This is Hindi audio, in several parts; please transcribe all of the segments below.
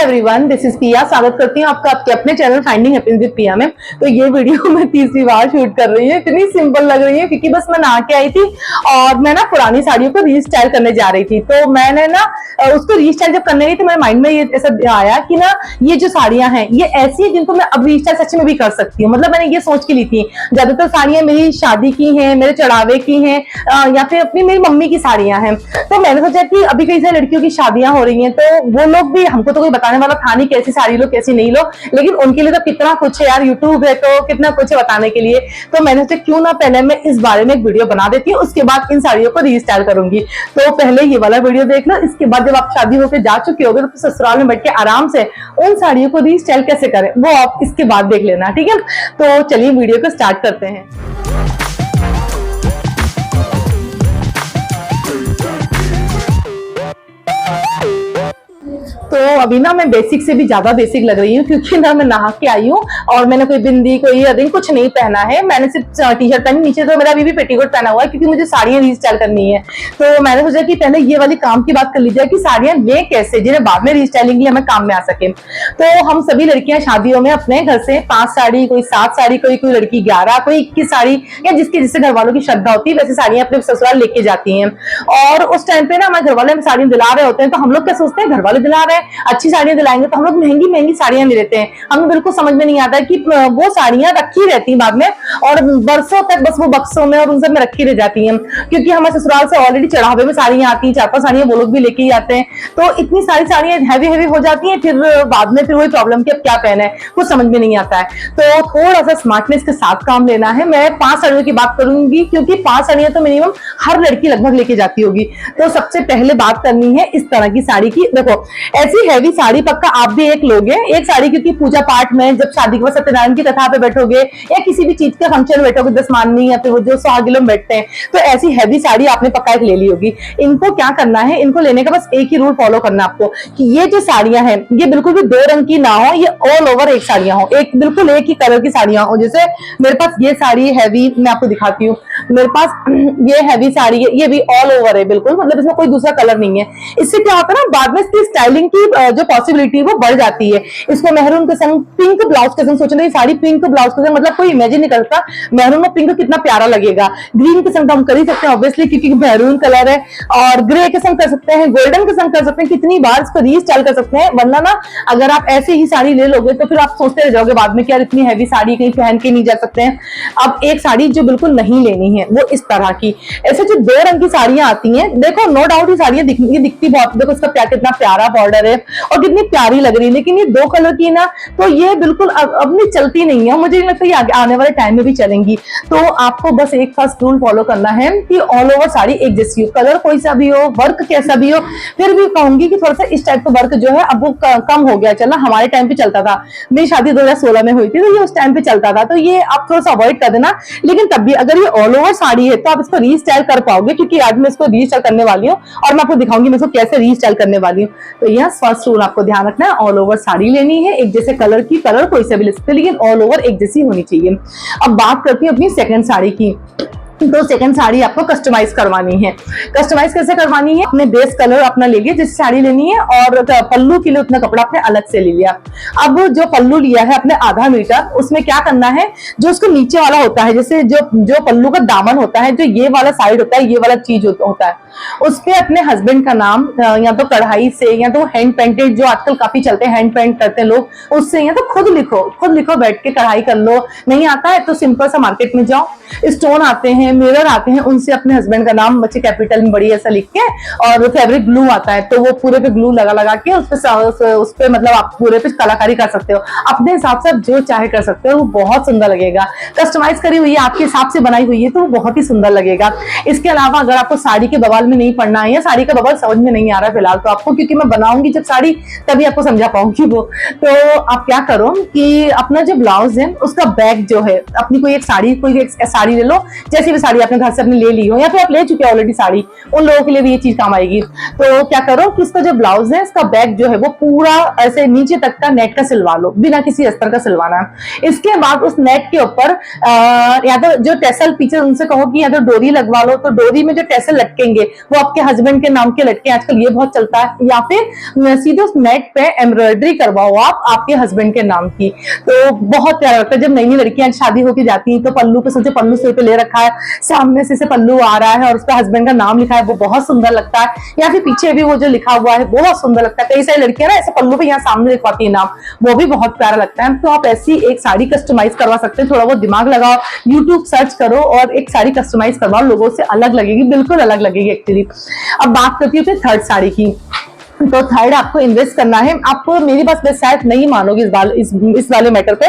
एवरीवन, दिस इज पिया। स्वागत करती हूँ आपका आपके अपने चैनल फाइंडिंग हैप्पीनेस विद पिया में। तो ये वीडियो मैं तीसरी बार शूट कर रही हूँ। इतनी सिंपल लग रही है क्योंकि बस मैं नहा के आई थी और मैं ना पुरानी साड़ियों को रीस्टाइल करने जा रही थी। तो मैंने ना उसको रीस्टाइल जब करने गई तो मेरे माइंड में ये ऐसा आया कि ना ये जो साड़ियां हैं ये ऐसी है जिनको मैं अब रीस्टाइल सच में भी कर सकती हूँ। मतलब मैंने ये सोच के ली थी। ज्यादातर साड़ियां मेरी शादी की हैं, मेरे चढ़ावे की हैं या फिर अपनी मेरी मम्मी की साड़ियां हैं। तो मैंने सोचा कि अभी कई सारी लड़कियों की शादियां हो रही हैं तो वो लोग भी, हमको तो कोई बताने वाला था नहीं कैसी साड़ी लो कैसी नहीं लो, लेकिन उनके लिए तो कितना कुछ है यार, यूट्यूब है तो कितना कुछ है बताने के लिए। तो मैंने सोचा क्यों ना पहले मैं इस बारे में एक वीडियो बना देती हूँ, उसके बाद इन साड़ियों को रीस्टाइल करूंगी। तो पहले ये वाला वीडियो देख लो, इसके बाद जब आप शादी होकर जा चुके होगे तो ससुराल में बैठ के आराम से उन साड़ियों को रीस्टाइल कैसे करें वो आप इसके बाद देख लेना, ठीक है। तो चलिए वीडियो को स्टार्ट करते हैं। तो अभी ना मैं बेसिक से भी ज्यादा बेसिक लग रही हूँ क्योंकि ना मैं नहा के आई हूँ और मैंने कोई बिंदी कोई इयररिंग कुछ नहीं पहना है। मैंने सिर्फ टी शर्ट पहनी, नीचे तो मेरा अभी भी पेटीकोट पहना हुआ है क्योंकि मुझे साड़ियां रीस्टाइल करनी है। तो मैंने सोचा कि पहले ये वाली काम की बात कर ली जाए कि साड़ियां ले कैसे जिन्हें बाद में रीस्टाइलिंग के लिए हमें काम में आ सके। तो हम सभी लड़कियां शादियों में अपने घर से 5 साड़ी, कोई 7 साड़ी, कोई लड़की 11, कोई 21 साड़ी या जिसके जिससे घर वालों की श्रद्धा होती है वैसे साड़ियां अपने ससुराल लेके जाती हैं। और उस टाइम पे ना हमारे घर वाले हमें साड़ी दिला रहे होते हैं तो हम लोग क्या सोचते हैं, घर वाले दिला रहे हैं अच्छी साड़ियां दिलाएंगे तो हम लोग महंगी महंगी साड़ियां ले लेते हैं। हमें बिल्कुल समझ में नहीं आता है कि वो साड़ियां रखी रहती हैं बाद में और बरसों तक बस वो बक्सों में और उन सब में रखी रह जाती हैं क्योंकि हमारे ससुराल से ऑलरेडी चढ़ावे में साड़ियां आती हैं, 4-5 साड़ियां वो लोग भी लेके ही आते हैं। तो इतनी सारी साड़ियां हैवी हैवी हो जाती हैं, फिर बाद में फिर वही प्रॉब्लम कि अब क्या पहना है कुछ समझ में नहीं आता है। तो थोड़ा सा स्मार्टनेस के साथ काम लेना है। मैं 5 साड़ियों की बात करूंगी क्योंकि 5 साड़ियां तो मिनिमम हर लड़की लगभग लेके जाती होगी। तो सबसे पहले बात करनी है इस तरह की साड़ी की। देखो ऐसी हैवी साड़ी पक्का आप भी एक लोगे, एक साड़ी क्योंकि पूजा पाठ में जब शादी के बाद सत्यनारायण की कथा पे बैठोगे या किसी भी चीज के फंक्शन में बैठोगे, दसमाननी या फिर वो जो सुहागिलों में बैठते हैं, तो ऐसी हैवी साड़ी आपने पक्का एक ले ली होगी। इनको क्या करना है, इनको लेने का बस एक ही रूल फॉलो करना आपको कि ये जो साड़ियां हैं ये बिल्कुल भी 2 रंग की ना हो, ये ऑल ओवर एक साड़ियां हो, एक बिल्कुल एक ही कलर की साड़ियां हो। जैसे मेरे पास ये साड़ी हैवी, मैं आपको दिखाती हूँ, मेरे पास ये हैवी साड़ी है, ये भी ऑल ओवर है बिल्कुल, मतलब इसमें कोई दूसरा कलर नहीं है। इससे क्या होता है ना, बाद में इसकी स्टाइलिंग की जो पॉसिबिलिटी वो बढ़ जाती है। इसको मेहरून के संग पिंक ब्लाउज के संग, सोचना साड़ी पिंक ब्लाउज के संग, मतलब कोई इमेजिन नहीं करता मेहरून में पिंक कितना प्यारा लगेगा। ग्रीन के संग हम कर ही सकते हैं ऑब्वियसली क्योंकि मेहरून कलर है, और ग्रे के संग कर सकते हैं, गोल्डन के संग कर सकते हैं, कितनी बार इसको रीस्टाइल कर सकते हैं। वरना ना अगर आप ऐसे ही साड़ी ले लोगे तो फिर आप सोचते रह जाओगे बाद में कि यार इतनी हैवी साड़ी कहीं पहन के नहीं जा सकते हैं। अब एक साड़ी जो बिल्कुल नहीं लेनी है वो इस तरह की, ऐसे जो 2 रंग की साड़ियां आती हैं, देखो नो डाउट ये साड़ियां दिखती बहुत, देखो इसका कितना प्यारा बॉर्डर है और कितनी प्यारी लग रही है, लेकिन ये 2 कलर की ना तो ये बिल्कुल अब नहीं चलती नहीं है। मुझे नहीं लगता ये आने वाले टाइम में भी चलेंगी। तो आपको बस एक फर्स्ट रूल फॉलो करना है कि ऑल ओवर साड़ी एक जैसी हो, कलर कोई सा भी हो, वर्क कैसा भी हो। फिर भी कहूंगी कि थोड़ा सा इस टाइप का वर्क जो है अब वो कम हो गया चलना, हमारे टाइम पे चलता था। मेरी शादी 2016 में हुई थी तो ये उस टाइम पे चलता था, तो ये आप थोड़ा सा अवॉइड कर देना। लेकिन तब भी अगर ये ऑल ओवर साड़ी है तो आप इसको रीस्टाइल कर पाओगे क्योंकि आज मैं इसको रीस्टाइल करने वाली हूँ और मैं आपको दिखाऊंगी मैं इसको कैसे रीस्टाइल करने वाली हूँ। तो यह फर्स्ट रूल आपको ध्यान रखना है, ऑल ओवर साड़ी लेनी है, एक जैसे कलर की, कलर कोई से भी ले सकते हैं लेकिन ऑल ओवर एक जैसी होनी चाहिए। अब बात करती हूँ अपनी सेकंड साड़ी की। तो सेकंड साड़ी आपको कस्टमाइज करवानी है। कस्टमाइज कैसे करवानी है, अपने बेस कलर अपना ले लिया जैसी साड़ी लेनी है और पल्लू के लिए उतना कपड़ा आपने अलग से ले लिया। अब जो पल्लू लिया है अपने आधा मीटर, उसमें क्या करना है, जो उसको नीचे वाला होता है, जैसे जो पल्लू का दामन होता है, जो ये वाला साइड होता है, ये वाला चीज होता है, उस पे अपने हस्बैंड का नाम या तो कढ़ाई से या तो हैंड पेंटेड जो आजकल काफी चलते हैं, हैंड पेंट करते हैं लोग, उससे या तो खुद लिखो बैठ के कढ़ाई कर लो। नहीं आता है तो सिंपल सा मार्केट में जाओ, स्टोन आते हैं, मिरर आते हैं, उनसे अपने हस्बैंड का नाम बच्चे कैपिटल में बड़ी ऐसा लिख के, और फैब्रिक ग्लू आता है तो वो पूरे पे ग्लू लगा के उस पे मतलब आप पूरे पे कलाकारी कर सकते हो अपने हिसाब से, जो चाहे कर सकते हो, वो बहुत सुंदर लगेगा। कस्टमाइज करी हुई है, आपके हिसाब से बनाई हुई है तो वो बहुत ही सुंदर लगेगा। इसके अलावा अगर आपको साड़ी के बवाल में नहीं पड़ना है या साड़ी का बवाल समझ में नहीं आ रहा है फिलहाल तो आपको, क्योंकि मैं बनाऊंगी जब साड़ी तभी आपको समझा पाऊंगी वो, तो आप क्या करो कि अपना जो ब्लाउज है उसका बैक जो है, अपनी कोई एक साड़ी ले लो, जैसे भी साड़ी आपने घर से अपने ले ली हो या फिर आप ले चुके हो ऑलरेडी साड़ी, उन लोगों के लिए भी ये चीज काम आएगी। तो क्या करो कि इसका जो ब्लाउज है, इसका बैक जो है वो पूरा ऐसे नीचे तक का नेट का सिलवा लो, बिना किसी अस्तर का सिलवाना है। इसके बाद उस नेट के ऊपर या तो जो टेसल पीछे उनसे कहो कि या तो डोरी लगवा लो, तो डोरी में जो टेसल लटकेंगे वो आपके हस्बैंड के नाम के लटके, आजकल ये बहुत चलता है, या फिर सीधे उस नेट पे एम्ब्रॉयडरी करवाओ आप आपके हस्बैंड के नाम की। तो बहुत प्यारा लगता है जब नई नई लड़कियां शादी होकर जाती हैं तो पल्लू पे सोचे पल्लू सिर पे ले रखा है, सामने से पल्लू आ रहा है और उसका हस्बैंड का नाम लिखा है, वो बहुत सुंदर लगता है, या फिर पीछे भी वो जो लिखा हुआ है बहुत सुंदर लगता है। कई सारी लड़कियां ना ऐसे पल्लू पे यहाँ सामने लिखवाती है नाम, वो भी बहुत प्यारा लगता है। तो आप ऐसी एक साड़ी कस्टमाइज करवा सकते हैं, थोड़ा बहुत दिमाग लगाओ, यूट्यूब सर्च करो और एक साड़ी कस्टमाइज करवाओ, लोगों से अलग लगेगी, बिल्कुल अलग लगेगी एक्चुअली। अब बात करती हूँ फिर थर्ड साड़ी की। तो थर्ड आपको इन्वेस्ट करना है, आपको मेरी बात शायद नहीं मानोगे इस वाले मैटर पे,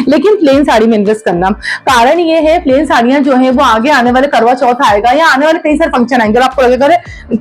लेकिन प्लेन साड़ी में इन्वेस्ट करना। कारण ये है प्लेन साड़ियां जो है वो आगे आने वाले करवा चौथ आएगा या आने वाले कई सारे फंक्शन आएंगे, आपको लगेगा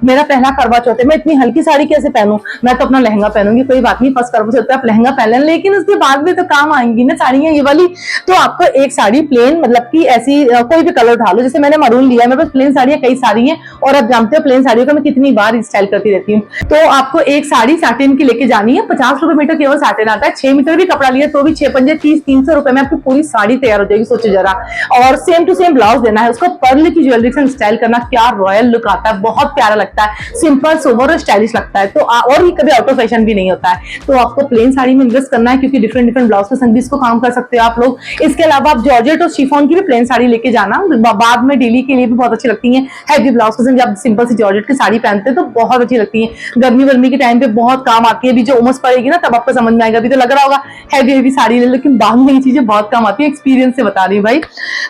मेरा पहला करवा चौथ है, मैं इतनी हल्की साड़ी कैसे पहनूं, मैं तो अपना लहंगा पहनूंगी। कोई बात नहीं, फर्स्ट करवा चौथ आप लहंगा पहन लें, लेकिन उसके बाद भी तो काम आएंगी ना साड़ियां ये वाली। तो आपको एक साड़ी प्लेन, मतलब की ऐसी कोई भी कलर उठा लो, जैसे मैंने मरून लिया, मेरे पास प्लेन साड़ियां कई सारी हैं और आप जानते हो प्लेन साड़ियों को मैं कितनी बार स्टाइल करती रहती हूँ। तो आपको एक साड़ी साटिन की लेके जानी है, 50 रुपए मीटर केवल साटिन आता है, 6 मीटर भी कपड़ा लिया तो भी 6 पंजे 30-300 रुपए में आपकी पूरी साड़ी तैयार हो जाएगी, सोचो जरा। और सेम टू सेम ब्लाउज देना है, उसको पर्ल की ज्वेलरी से स्टाइल करना, क्या रॉयल लुक आता है, बहुत प्यारा लगता है, सिंपल सोबर और स्टाइलिश लगता है। तो और ही कभी आउट ऑफ फैशन भी नहीं होता है। तो आपको प्लेन साड़ी में इन्वेस्ट करना है, क्योंकि डिफरेंट डिफरेंट ब्लाउज के संग भी इसको काम कर सकते हो आप लोग। इसके अलावा आप जॉर्जेट और शिफॉन की भी प्लेन साड़ी लेके जाना, बाद में डेली के लिए भी बहुत अच्छी लगती है। हैवी ब्लाउज के संग जब सिंपल सी जॉर्जेट की साड़ी पहनते हैं तो बहुत अच्छी लगती है, गर्मी वर्मी के टाइम पे बहुत काम आती है। अभी जो उमस पड़ेगी ना तब आपको समझ में आएगा, अभी तो लग रहा होगा हैवी साड़ी ले, लेकिन बाद में ये चीजें बहुत काम आती है, एक्सपीरियंस से बता रही हूँ भाई।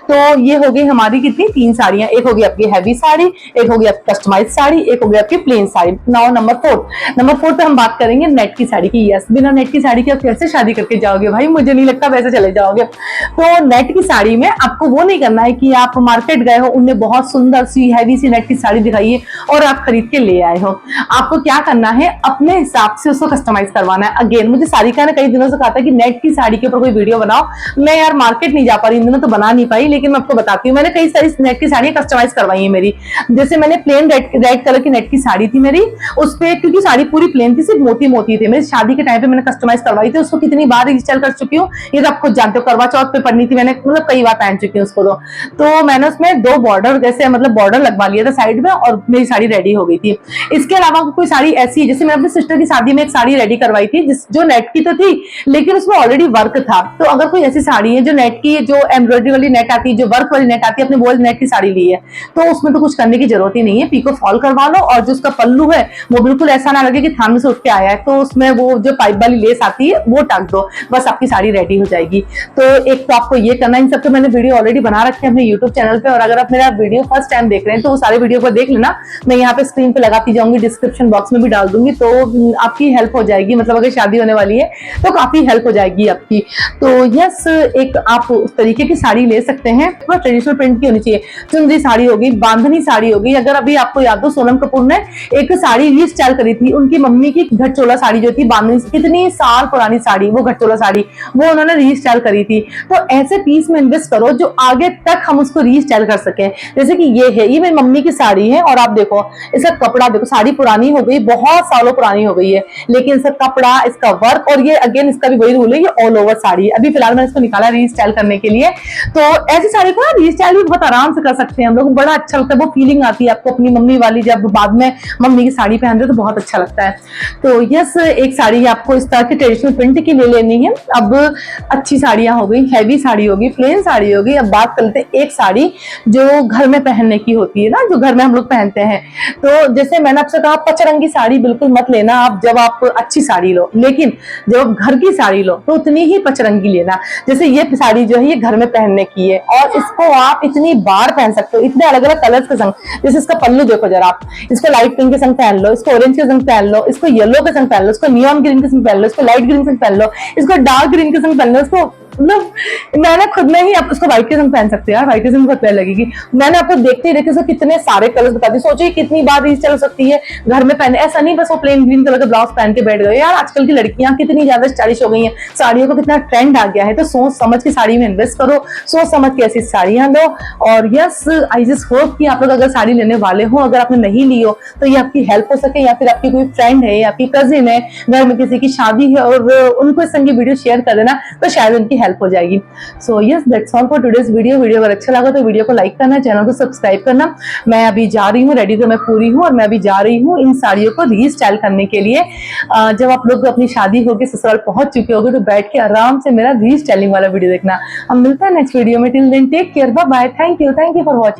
तो ये हो गई हमारी कितनी 3 साड़ियां, एक होगी आपकी हैवी साड़ी, एक होगी आपकी कस्टमाइज साड़ी, एक होगी आपकी प्लेन साड़ी। नाउ नंबर 4 पे हम बात करेंगे नेट की साड़ी की। यस, बिना नेट की साड़ी के आप कैसे शादी करके जाओगे भाई, मुझे नहीं लगता वैसे चले जाओगे। तो नेट की साड़ी में आपको वो नहीं करना है कि आप मार्केट गए हो, उन्हें बहुत सुंदर सी हैवी सी नेट की साड़ी दिखाई है और आप खरीद के ले आए हो। आपको क्या करना है, अपने हिसाब से उसको कस्टमाइज करवाना है। अगेन मुझे सारिका ने कई दिनों से कहा था कि नेट की साड़ी के ऊपर कोई वीडियो बनाओ, मैं यार मार्केट नहीं जा पा रही इन दिनों तो बना नहीं पाई, लेकिन मैं आपको बताती हूँ, मैंने कई सारी नेट की साड़ियां कस्टमाइज करवाई है मेरी। जैसे मैंने प्लेन रेड कलर की नेट की साड़ी थी मेरी, उस पे क्योंकि साड़ी पूरी प्लेन थी, सिर्फ मोती मोती थे, मेरी शादी के टाइम पे मैंने कस्टमाइज करवाई थी, उसको कितनी बार रीस्टाइल कर चुकी हूँ ये तो आप खुद जानते हो, करवा चौथ पे पड़नी थी, मैंने मतलब कई बार पहन चुकी हूँ उसको। तो मैंने उसमें 2 बॉर्डर जैसे मतलब बॉर्डर लगवा लिया था साइड में और मेरी साड़ी रेडी हो गई थी। इसके अलावा कोई साड़ी ऐसी है, जैसे मैंने अपनी सिस्टर की शादी में एक साड़ी रेडी करवाई थी जो नेट की तो थी लेकिन उसमें ऑलरेडी वर्क था। तो अगर कोई ऐसी साड़ी है जो नेट की, जो एम्ब्रॉयडरी वाली नेट आती है, जो वर्क वाली नेट आती है, अपने वो नेट की साड़ी ली है तो उसमें तो कुछ करने की जरूरत ही नहीं है, पीको फॉल करवा लो और जो उसका पल्लू है वो बिल्कुल ऐसा ना लगे कि थान से उठ के आया है, तो उसमें वो जो पाइप वाली लेस आती है वो टाक दो, बस आपकी साड़ी रेडी हो जाएगी। तो एक तो आपको ये करना, इन सब के मैंने वीडियो ऑलरेडी बना रखे हैं अपने यूट्यूब चैनल पे, और अगर आप मेरा वीडियो फर्स्ट टाइम देख रहे हैं तो वो सारे वीडियो को देख लेना, मैं यहाँ पे स्क्रीन पे लगाती जाऊंगी, डिस्क्रिप्शन बॉक्स में भी डाल दूंगी, तो आपकी हेल्प हो जाएगी, मतलब अगर शादी होने वाली है तो काफी हेल्प हो जाएगी आपकी। तो यस, एक आप उस तरीके की साड़ी ले सकते हैं, तो ट्रेडिशनल प्रिंट की होनी चाहिए, चुंदरी साड़ी होगी, बांधनी साड़ी होगी। अगर अभी आपको याद हो सोनम कपूर ने एक साड़ी रीस्टाइल करी थी, उनकी मम्मी की घटचोला साड़ी जो थी बांधनी, कितनी साल पुरानी साड़ी, वो घटचोला साड़ी वो उन्होंने रीस्टाइल करी थी। तो ऐसे पीस में इन्वेस्ट करो जो आगे तक हम उसको रीस्टाइल कर सकें। जैसे कि ये है, ये मेरी मम्मी की साड़ी है और आप देखो इसका कपड़ा देखो, साड़ी पुरानी हो गई, बहुत सालों पुरानी हो गई है, लेकिन इसका कपड़ा, इसका वर्क, और ये अगेन इसका भी वही रूल है, ये ऑल ओवर साड़ी है। अभी फिलहाल मैंने इसको निकाला रीस्टाइल करने के लिए। तो ऐसी साड़ी को रीस्टाइल भी बहुत आराम से कर सकते हैं हम लोग, बड़ा अच्छा लगता है, वो फीलिंग आती है आपको अपनी मम्मी वाली, जब बाद में मम्मी की साड़ी पहनते हो तो बहुत अच्छा लगता है। तो यस, एक साड़ी आपको इस तरह की ट्रेडिशनल प्रिंट की ले लेनी है। अब अच्छी साड़ियां हो गई, हैवी साड़ी होगी, प्लेन साड़ी होगी। अब बात कर लेते हैं एक साड़ी जो घर में पहनने की होती है ना, जो घर में हम लोग पहनते हैं। तो जैसे मैंने आपसे कहा, पचरंगी साड़ी बिल्कुल मत लेना आप, जब आप अच्छी साड़ी लो, लेकिन जब आप घर की साड़ी लो तो उतनी ही पचरंगी लेना। जैसे ये साड़ी जो है ये घर में पहनने की है और इसको आप इतनी बार पहन सकते हो, इतने अलग अलग कलर्स के संग। जैसे इसका पल्लू देखो जरा आप, इसको लाइट पिंक के संग पहन लो, इसको ऑरेंज के संग पहन लो, इसको येलो के संग पहन लो, इसको नियॉन ग्रीन के संग पहन लो, इसको लाइट ग्रीन के संग पहन लो, इसको डार्क ग्रीन के संग पहन लो, इसको मतलब मैंने खुद में ही, आप उसको व्हाइट के संग पहन सकते हैं यार, व्हाइट के संग बहुत प्यारी लगेगी। मैंने आपको देखते ही देखते उसको कितने सारे कलर्स बता दिए, सोचिए कितनी बार रील्स चल सकती है घर में पहने, ऐसा नहीं बस वो प्लेन ग्रीन कलर का ब्लाउज पहन के बैठ गए यार। आजकल की लड़कियां कितनी ज्यादा स्टाइलिश हो गई हैं, साड़ियों को कितना ट्रेंड आ गया है, तो सोच समझ के साड़ी में इन्वेस्ट करो, सोच समझ के ऐसी साड़ियां लो। और यस, आई जस्ट होप कि आप लोग अगर साड़ी लेने वाले हो, अगर आपने नहीं ली हो तो ये आपकी हेल्प हो सके, या फिर आपकी कोई फ्रेंड है, आपकी कजिन है, घर में किसी की शादी है और उनको इस संग की वीडियो शेयर कर देना तो शायद उनकी हेल्प हो जाएगी। So yes, that's all for today's video. Video अगर अच्छा लगा तो वीडियो को लाइक करना, चैनल को सब्सक्राइब करना। मैं अभी जा रही हूँ, रेडी तो मैं पूरी हूँ, और मैं अभी जा रही हूँ इन साड़ियों को रीस्टाइल करने के लिए। जब आप लोग अपनी शादी होगी, ससुराल पहुंच चुके होगे, तो बैठ के आराम से मेरा रीस्टाइलिंग वाला वीडियो देखना। हम मिलते हैं नेक्स्ट वीडियो में। Till then take care, bye bye, thank you for watching.